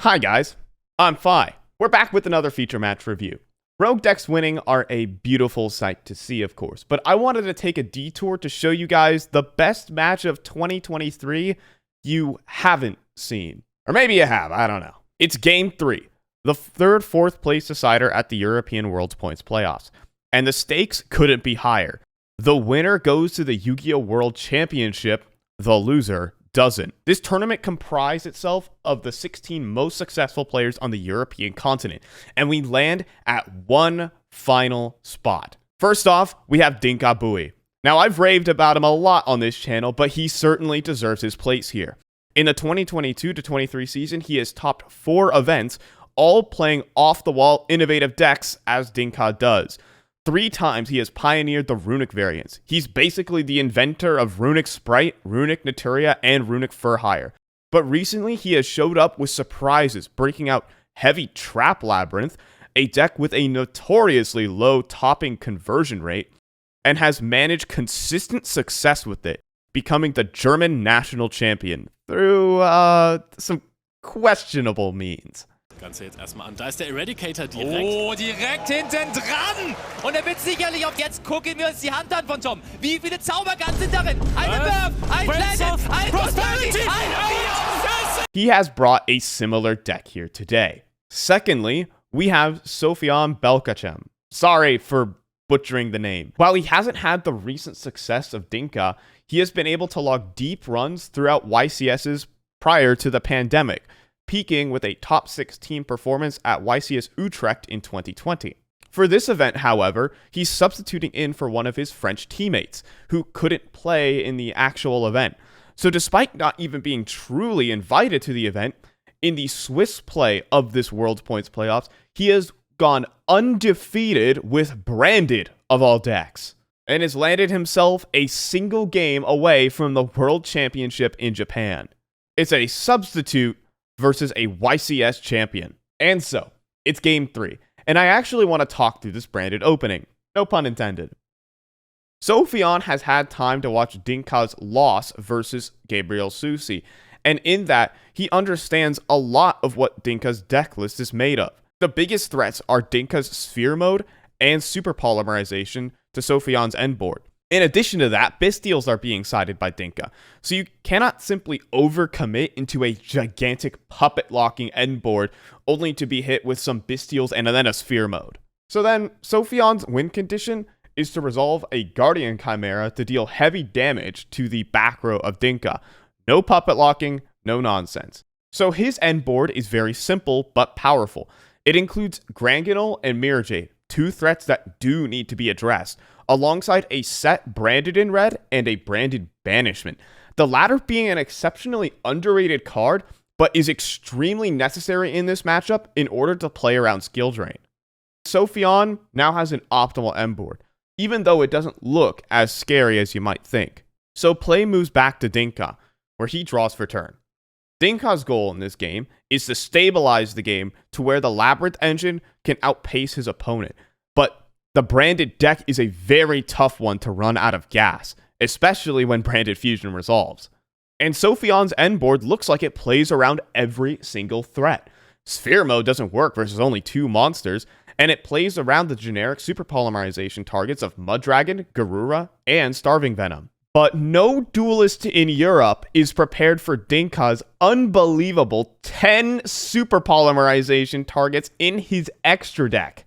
Hi guys, I'm Phi. We're back with another feature match review. Rogue decks winning are a beautiful sight to see, of course, but I wanted to take a detour to show you guys the best match of 2023 you haven't seen. Or maybe you have, I don't know. It's Game 3, the fourth place decider at the European Worlds Points Playoffs. And the stakes couldn't be higher. The winner goes to the Yu-Gi-Oh! World Championship, the loser doesn't. This tournament comprised itself of the 16 most successful players on the European continent, and we land at one final spot. First off, we have Dinka Bui. Now, I've raved about him a lot on this channel, but he certainly deserves his place here. In the 2022-23 season, he has topped 4 events, all playing off-the-wall innovative decks as Dinka does. 3 times he has pioneered the Runic variants. He's basically the inventor of Runic Sprite, Runic Naturia, and Runic Furhire. But recently he has showed up with surprises, breaking out Heavy Trap Labyrinth, a deck with a notoriously low topping conversion rate, and has managed consistent success with it, becoming the German national champion through some questionable means. Ganze jetzt erstmal an. Da ist der Eradicator direkt. Oh, direkt hinten dran! Und er wird sicherlich auf jetzt gucken wir uns die Hand an von Tom. Wie viele Zauberguns sind darin? Eine Burf, ein Planet, ein Prosperity, ein Bios! He has brought a similar deck here today. Secondly, we have Sofian Belkacem. Sorry for butchering the name. While he hasn't had the recent success of Dinka, he has been able to log deep runs throughout YCS's prior to the pandemic, peaking with a top 16 performance at YCS Utrecht in 2020. For this event, however, he's substituting in for one of his French teammates, who couldn't play in the actual event. So despite not even being truly invited to the event, in the Swiss play of this World Points playoffs, he has gone undefeated with Branded of all decks, and has landed himself a single game away from the World Championship in Japan. It's a substitute versus a YCS champion. And so, it's Game 3, and I actually want to talk through this Branded opening. No pun intended. Sofian has had time to watch Dinka's loss versus Gabriel Susi, and in that, he understands a lot of what Dinka's deck list is made of. The biggest threats are Dinka's Sphere Mode and Super Polymerization to Sofian's end board. In addition to that, Bystials are being sided by Dinka, so you cannot simply overcommit into a gigantic puppet-locking end board only to be hit with some Bystials and then a Sphere Mode. So then, Sofian's win condition is to resolve a Guardian Chimera to deal heavy damage to the back row of Dinka. No puppet locking, no nonsense. So his end board is very simple but powerful. It includes Granganol and Mirror Jade, 2 threats that do need to be addressed, alongside a set Branded in red and a Branded Banishment. The latter being an exceptionally underrated card, but is extremely necessary in this matchup in order to play around skill drain. Sofian now has an optimal end board, even though it doesn't look as scary as you might think. So play moves back to Dinka, where he draws for turn. Dinka's goal in this game is to stabilize the game to where the Labyrinth engine can outpace his opponent, but the Branded deck is a very tough one to run out of gas, especially when Branded Fusion resolves. And Sofian's end board looks like it plays around every single threat. Sphere Mode doesn't work versus only 2 monsters, and it plays around the generic Super Polymerization targets of Muddragon, Garura, and Starving Venom. But no duelist in Europe is prepared for Dinka's unbelievable 10 Super Polymerization targets in his extra deck.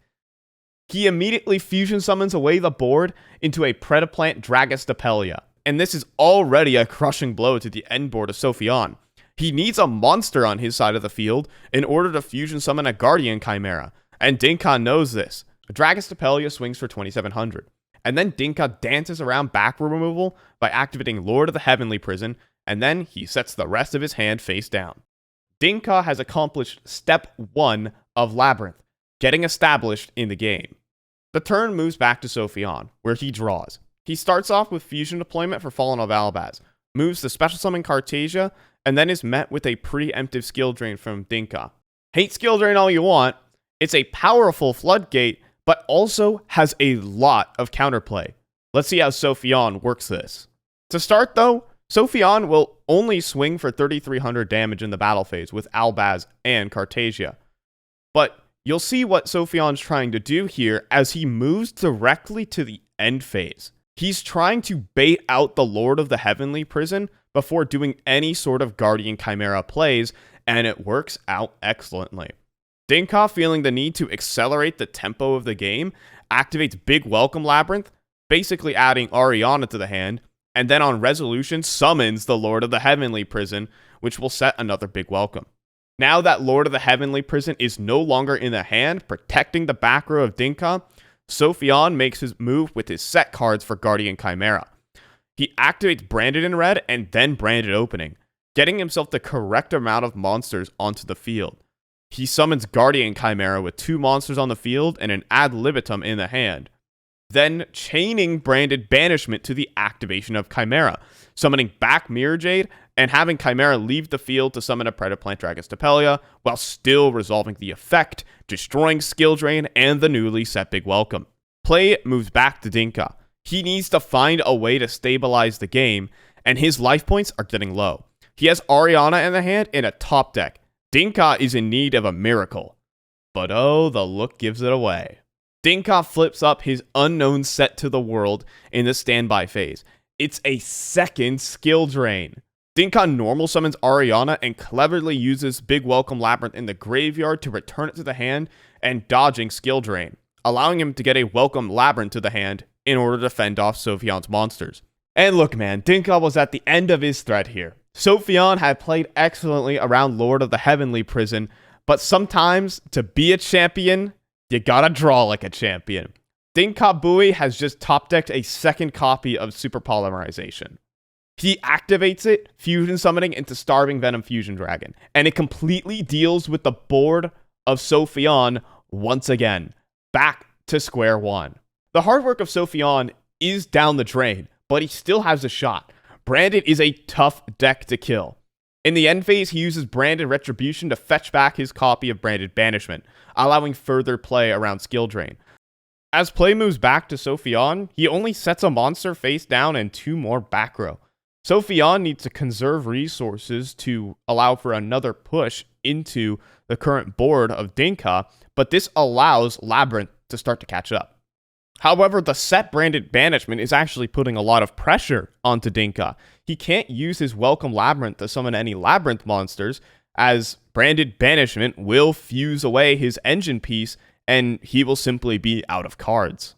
He immediately fusion summons away the board into a Predaplant Dragostapelia, and this is already a crushing blow to the end board of Sofian. He needs a monster on his side of the field in order to fusion summon a Guardian Chimera, and Dinka knows this. Dragostapelia swings for 2700, and then Dinka dances around back row removal by activating Lord of the Heavenly Prison, and then he sets the rest of his hand face down. Dinka has accomplished step 1 of Labyrinth, getting established in the game. The turn moves back to Sofian, where he draws. He starts off with Fusion deployment for Fallen of Albaz, moves to Special Summon Cartesia, and then is met with a preemptive skill drain from Dinka. Hate skill drain all you want, it's a powerful floodgate, but also has a lot of counterplay. Let's see how Sofian works this. To start though, Sophion will only swing for 3,300 damage in the battle phase with Albaz and Cartasia. But you'll see what Sophion's trying to do here as he moves directly to the end phase. He's trying to bait out the Lord of the Heavenly Prison before doing any sort of Guardian Chimera plays, and it works out excellently. Dinka, feeling the need to accelerate the tempo of the game, activates Big Welcome Labyrinth, basically adding Ariana to the hand, and then on resolution summons the Lord of the Heavenly Prison, which will set another Big Welcome. Now that Lord of the Heavenly Prison is no longer in the hand, protecting the back row of Dinka, Sophion makes his move with his set cards for Guardian Chimera. He activates Branded in red and then Branded Opening, getting himself the correct amount of monsters onto the field. He summons Guardian Chimera with 2 monsters on the field and an Ad Libitum in the hand, then chaining Branded Banishment to the activation of Chimera, summoning back Mirror Jade and having Chimera leave the field to summon a Predaplant Dragon Stapelia, while still resolving the effect, destroying Skill Drain and the newly set Big Welcome. Play moves back to Dinka. He needs to find a way to stabilize the game, and his life points are getting low. He has Ariana in the hand in a top deck. Dinka is in need of a miracle. But oh, the look gives it away. Dinka flips up his unknown set to the world in the standby phase. It's a second Skill Drain. Dinka normal summons Ariana and cleverly uses Big Welcome Labyrinth in the graveyard to return it to the hand and dodging Skill Drain, allowing him to get a Welcome Labyrinth to the hand in order to fend off Sophion's monsters. And look man, Dinka was at the end of his thread here. Sophion had played excellently around Lord of the Heavenly Prison, but sometimes to be a champion, you gotta draw like a champion. Dinka Bui has just top-decked a second copy of Super Polymerization. He activates it, fusion summoning into Starving Venom Fusion Dragon, and it completely deals with the board of Sophion once again, back to square one. The hard work of Sophion is down the drain, but he still has a shot. Branded is a tough deck to kill. In the end phase, he uses Branded Retribution to fetch back his copy of Branded Banishment, allowing further play around Skill Drain. As play moves back to Sophion, he only sets a monster face down and 2 more back row. Sophion needs to conserve resources to allow for another push into the current board of Dinka, but this allows Labyrinth to start to catch up. However, the set Branded Banishment is actually putting a lot of pressure onto Dinka. He can't use his Welcome Labyrinth to summon any Labyrinth monsters, as Branded Banishment will fuse away his engine piece and he will simply be out of cards.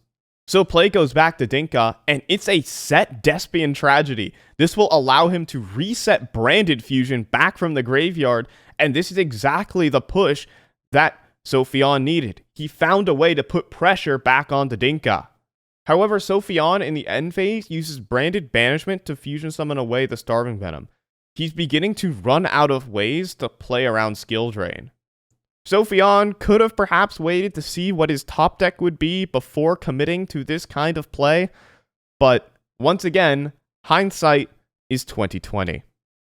So play goes back to Dinka, and it's a set Despian Tragedy. This will allow him to reset Branded Fusion back from the graveyard, and this is exactly the push that Sophion needed. He found a way to put pressure back onto Dinka. However, Sophion in the end phase uses Branded Banishment to fusion summon away the Starving Venom. He's beginning to run out of ways to play around Skill Drain. Sophion could have perhaps waited to see what his top deck would be before committing to this kind of play, but once again, hindsight is 2020.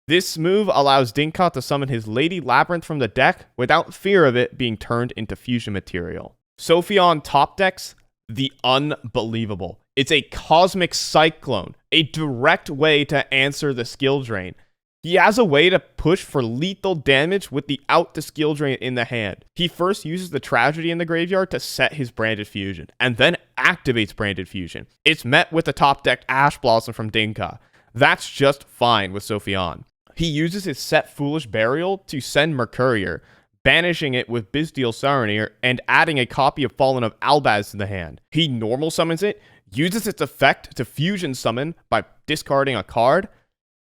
This move allows Dinka to summon his Lady Labyrinth from the deck without fear of it being turned into fusion material. Sophion top decks the unbelievable. It's a Cosmic Cyclone, a direct way to answer the Skill Drain. He has a way to push for lethal damage without the Skill Drain in the hand. He first uses the Tragedy in the graveyard to set his Branded Fusion, and then activates Branded Fusion. It's met with the top-decked Ash Blossom from Dinka. That's just fine with Sophion. He uses his set Foolish Burial to send Mercurier, banishing it with Bystial Saronir, and adding a copy of Fallen of Albaz to the hand. He normal summons it, uses its effect to fusion summon by discarding a card,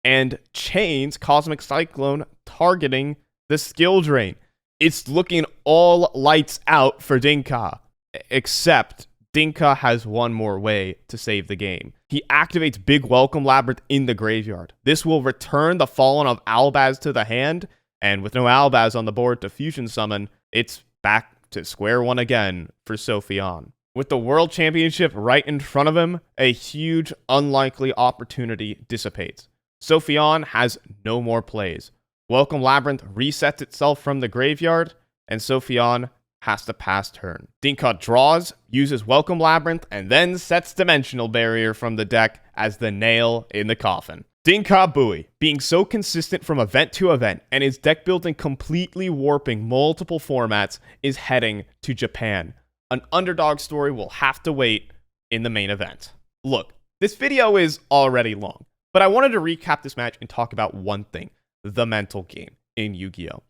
and chains Cosmic Cyclone, targeting the Skill Drain. It's looking all lights out for Dinka, except Dinka has one more way to save the game. He activates Big Welcome Labyrinth in the graveyard. This will return the Fallen of Albaz to the hand, and with no Albaz on the board to fusion summon, it's back to square one again for Sophion. With the World Championship right in front of him, a huge, unlikely opportunity dissipates. Sophion has no more plays. Welcome Labyrinth resets itself from the graveyard, and Sophion has to pass turn. Dinka draws, uses Welcome Labyrinth, and then sets Dimensional Barrier from the deck as the nail in the coffin. Dinka Bui, being so consistent from event to event and his deck building completely warping multiple formats, is heading to Japan. An underdog story will have to wait in the main event. Look, this video is already long, but I wanted to recap this match and talk about one thing: the mental game in Yu-Gi-Oh!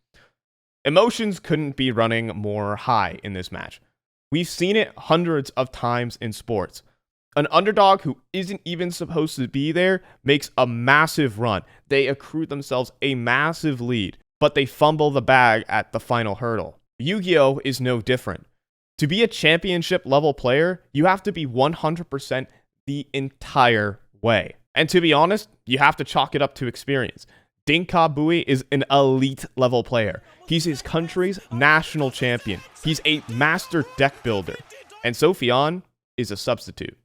Emotions couldn't be running more high in this match. We've seen it hundreds of times in sports. An underdog who isn't even supposed to be there makes a massive run. They accrue themselves a massive lead, but they fumble the bag at the final hurdle. Yu-Gi-Oh! Is no different. To be a championship level player, you have to be 100% the entire way. And to be honest, you have to chalk it up to experience. Dinka Bui is an elite level player. He's his country's national champion. He's a master deck builder. And Sophion is a substitute.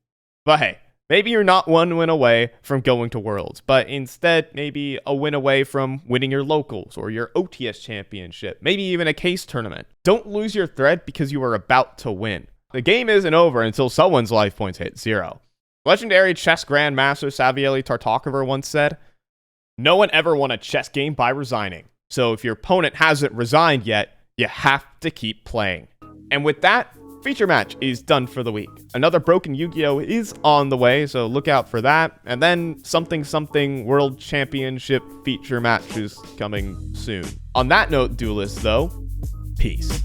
But hey, maybe you're not one win away from going to Worlds, but instead maybe a win away from winning your locals or your OTS championship, maybe even a case tournament. Don't lose your thread because you are about to win. The game isn't over until someone's life points hit 0. Legendary chess grandmaster Savieli Tartakover once said, "No one ever won a chess game by resigning. So if your opponent hasn't resigned yet, you have to keep playing." And with that, feature match is done for the week. Another Broken Yu-Gi-Oh! Is on the way, so look out for that. And then something World Championship feature match is coming soon. On that note, duelists, though, peace.